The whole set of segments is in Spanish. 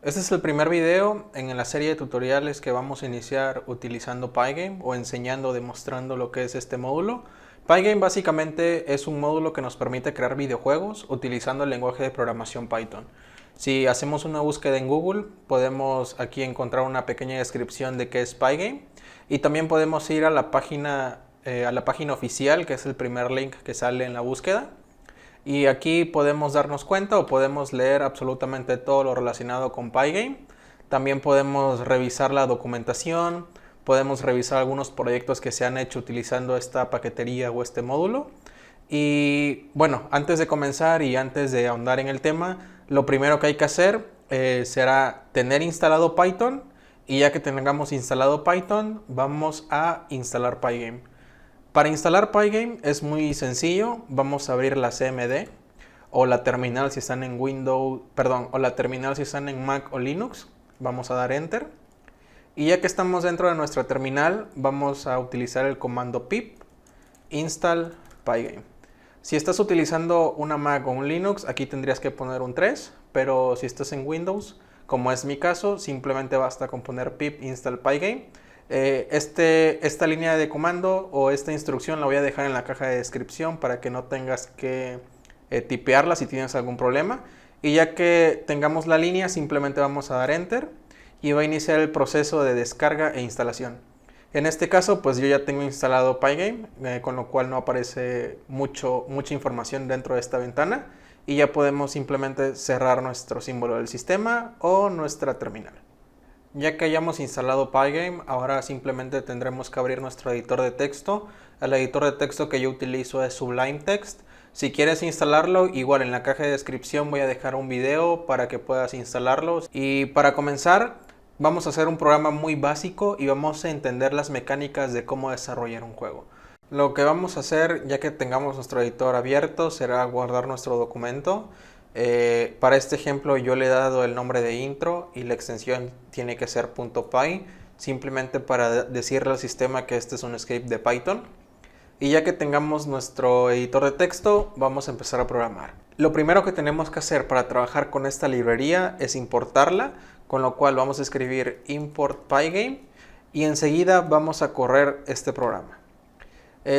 Este es el primer video en la serie de tutoriales que vamos a iniciar utilizando Pygame o enseñando o demostrando lo que es este módulo. Pygame básicamente es un módulo que nos permite crear videojuegos utilizando el lenguaje de programación Python. Si hacemos una búsqueda en Google, podemos aquí encontrar una pequeña descripción de qué es Pygame y también podemos ir a la página oficial, que es el primer link que sale en la búsqueda. Y aquí podemos darnos cuenta o podemos leer absolutamente todo lo relacionado con Pygame. También podemos revisar la documentación, podemos revisar algunos proyectos que se han hecho utilizando esta paquetería o este módulo. Y bueno, antes de comenzar y antes de ahondar en el tema, lo primero que hay que hacer será tener instalado Python. Y ya que tengamos instalado Python, vamos a instalar Pygame. Para instalar Pygame es muy sencillo. Vamos a abrir la CMD o la terminal si están en Windows, perdón, o la terminal si están en Mac o Linux. Vamos a dar Enter. Y ya que estamos dentro de nuestra terminal, vamos a utilizar el comando pip install Pygame. Si estás utilizando una Mac o un Linux, aquí tendrías que poner un 3, pero si estás en Windows, como es mi caso, simplemente basta con poner pip install Pygame. Esta línea de comando o esta instrucción la voy a dejar en la caja de descripción para que no tengas que tipearla si tienes algún problema. Y ya que tengamos la línea, simplemente vamos a dar Enter y va a iniciar el proceso de descarga e instalación. En este caso, pues yo ya tengo instalado Pygame, con lo cual no aparece mucha información dentro de esta ventana y ya podemos simplemente cerrar nuestro símbolo del sistema o nuestra terminal. Ya que hayamos instalado Pygame, ahora simplemente tendremos que abrir nuestro editor de texto. El editor de texto que yo utilizo es Sublime Text. Si quieres instalarlo, igual en la caja de descripción voy a dejar un video para que puedas instalarlo. Y para comenzar, vamos a hacer un programa muy básico y vamos a entender las mecánicas de cómo desarrollar un juego. Lo que vamos a hacer, ya que tengamos nuestro editor abierto, será guardar nuestro documento. Para este ejemplo yo le he dado el nombre de intro y la extensión tiene que ser .py, simplemente para decirle al sistema que este es un script de Python. Y ya que tengamos nuestro editor de texto, vamos a empezar a programar. Lo primero que tenemos que hacer para trabajar con esta librería es importarla, con lo cual vamos a escribir import Pygame y enseguida vamos a correr este programa.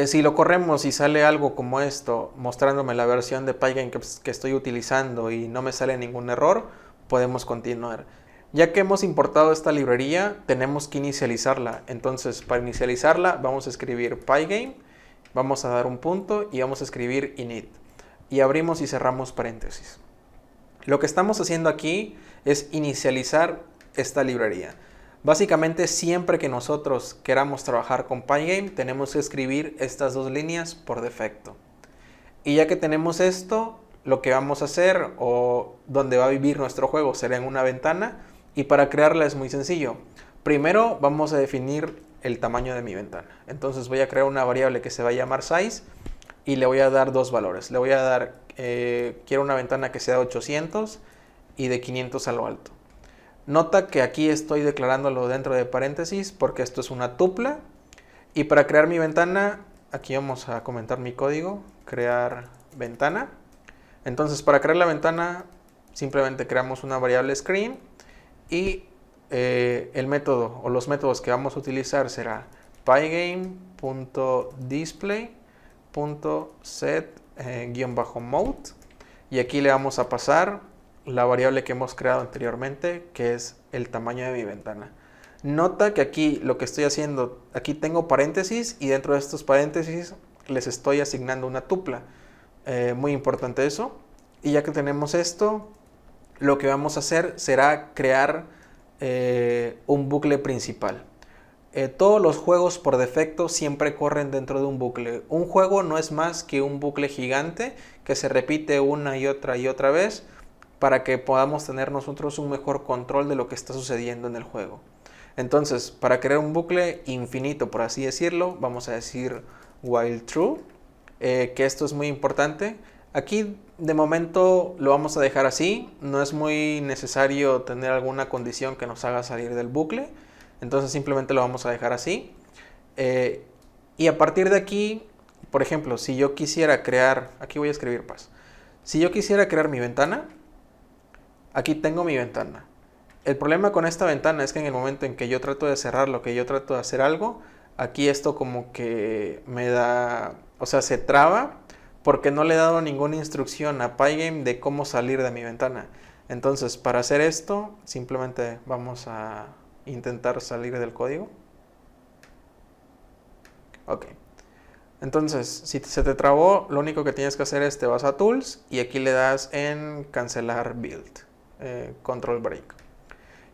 Si lo corremos y sale algo como esto, mostrándome la versión de Pygame que estoy utilizando y no me sale ningún error, podemos continuar. Ya que hemos importado esta librería, tenemos que inicializarla. Entonces, para inicializarla, vamos a escribir Pygame, vamos a dar un punto y vamos a escribir init. Y abrimos y cerramos paréntesis. Lo que estamos haciendo aquí es inicializar esta librería. Básicamente, siempre que nosotros queramos trabajar con Pygame, tenemos que escribir estas dos líneas por defecto. Y ya que tenemos esto, lo que vamos a hacer o donde va a vivir nuestro juego será en una ventana. Y para crearla es muy sencillo. Primero vamos a definir el tamaño de mi ventana. Entonces voy a crear una variable que se va a llamar size y le voy a dar dos valores. Le voy a dar, quiero una ventana que sea de 800 y de 500 a lo alto. Nota que aquí estoy declarándolo dentro de paréntesis porque esto es una tupla. Y para crear mi ventana, aquí vamos a comentar mi código, crear ventana. Entonces para crear la ventana simplemente creamos una variable screen y el método o los métodos que vamos a utilizar será pygame.display.set-mode y aquí le vamos a pasar la variable que hemos creado anteriormente, que es el tamaño de mi ventana. Nota que aquí lo que estoy haciendo, aquí tengo paréntesis y dentro de estos paréntesis les estoy asignando una tupla. Muy importante eso. Y ya que tenemos esto, lo que vamos a hacer será crear un bucle principal. Todos los juegos por defecto siempre corren dentro de un bucle. Un juego no es más que un bucle gigante que se repite una y otra vez para que podamos tener nosotros un mejor control de lo que está sucediendo en el juego. Entonces, para crear un bucle infinito, por así decirlo, vamos a decir while true, que esto es muy importante. Aquí de momento lo vamos a dejar así, no es muy necesario tener alguna condición que nos haga salir del bucle, entonces simplemente lo vamos a dejar así. Y a partir de aquí, por ejemplo, si yo quisiera crear, aquí voy a escribir paz, si yo quisiera crear mi ventana, aquí tengo mi ventana El problema con esta ventana es que en el momento en que yo trato de cerrarlo, que yo trato de hacer algo, aquí esto como que me da, o sea, se traba porque no le he dado ninguna instrucción a Pygame de cómo salir de mi ventana. Entonces, para hacer esto, simplemente vamos a intentar salir del código. Ok. Entonces, si se te trabó, lo único que tienes que hacer es te vas a Tools y aquí le das en cancelar build, control break.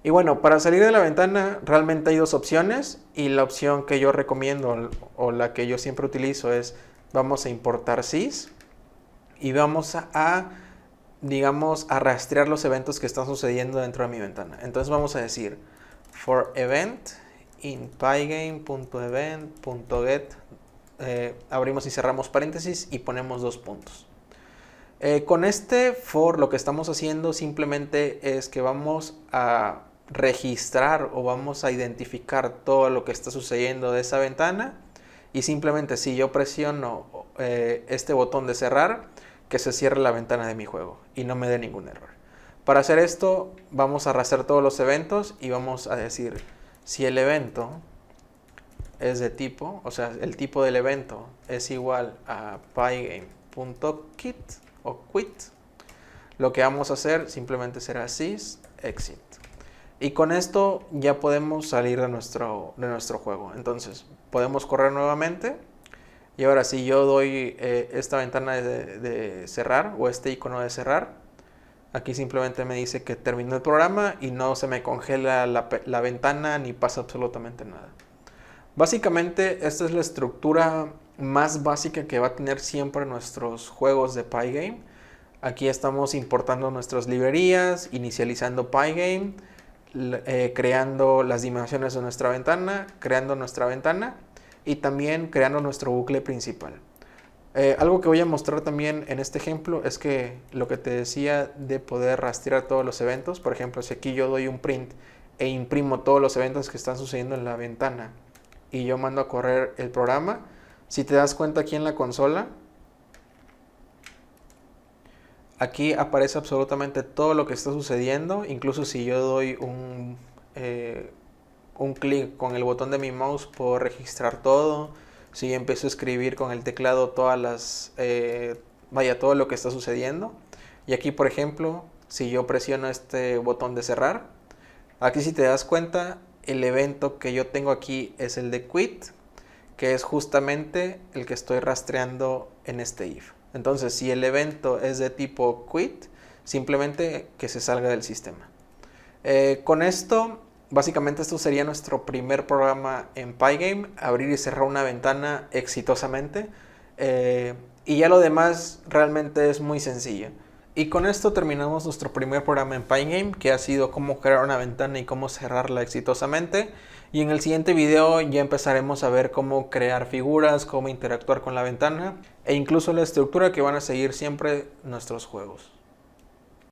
Y bueno, para salir de la ventana realmente hay dos opciones y la opción que yo recomiendo o la que yo siempre utilizo es vamos a importar sys y vamos digamos, a rastrear los eventos que están sucediendo dentro de mi ventana. Entonces vamos a decir for event in pygame.event.get, abrimos y cerramos paréntesis y ponemos 2 puntos. Con este for lo que estamos haciendo simplemente es que vamos a registrar o vamos a identificar todo lo que está sucediendo de esa ventana y simplemente si yo presiono este botón de cerrar, que se cierre la ventana de mi juego y no me dé ningún error. Para hacer esto vamos a rastrear todos los eventos y vamos a decir si el evento es de tipo, o sea, el tipo del evento es igual a pygame.quit o quit, lo que vamos a hacer simplemente será sys exit. Y con esto ya podemos salir de nuestro juego. Entonces podemos correr nuevamente. Y ahora si yo doy esta ventana de cerrar o este icono de cerrar, aquí simplemente me dice que terminó el programa y no se me congela la ventana ni pasa absolutamente nada. Básicamente esta es la estructura más básica que va a tener siempre nuestros juegos de Pygame. Aquí estamos importando nuestras librerías, inicializando Pygame, creando las dimensiones de nuestra ventana, creando nuestra ventana y también creando nuestro bucle principal. Algo que voy a mostrar también en este ejemplo es que lo que te decía de poder rastrear todos los eventos, por ejemplo, si aquí yo doy un print e imprimo todos los eventos que están sucediendo en la ventana y yo mando a correr el programa, si te das cuenta aquí en la consola, aquí aparece absolutamente todo lo que está sucediendo, incluso si yo doy un clic con el botón de mi mouse puedo registrar todo. Si yo empiezo a escribir con el teclado todo lo que está sucediendo. Y aquí, por ejemplo, si yo presiono este botón de cerrar, aquí si te das cuenta, el evento que yo tengo aquí es el de quit, que es justamente el que estoy rastreando en este if. Entonces, si el evento es de tipo quit, simplemente que se salga del sistema. Con esto, básicamente esto sería nuestro primer programa en Pygame, abrir y cerrar una ventana exitosamente. Y ya lo demás realmente es muy sencillo. Y con esto terminamos nuestro primer programa en Pygame, que ha sido cómo crear una ventana y cómo cerrarla exitosamente. Y en el siguiente video ya empezaremos a ver cómo crear figuras, cómo interactuar con la ventana e incluso la estructura que van a seguir siempre nuestros juegos.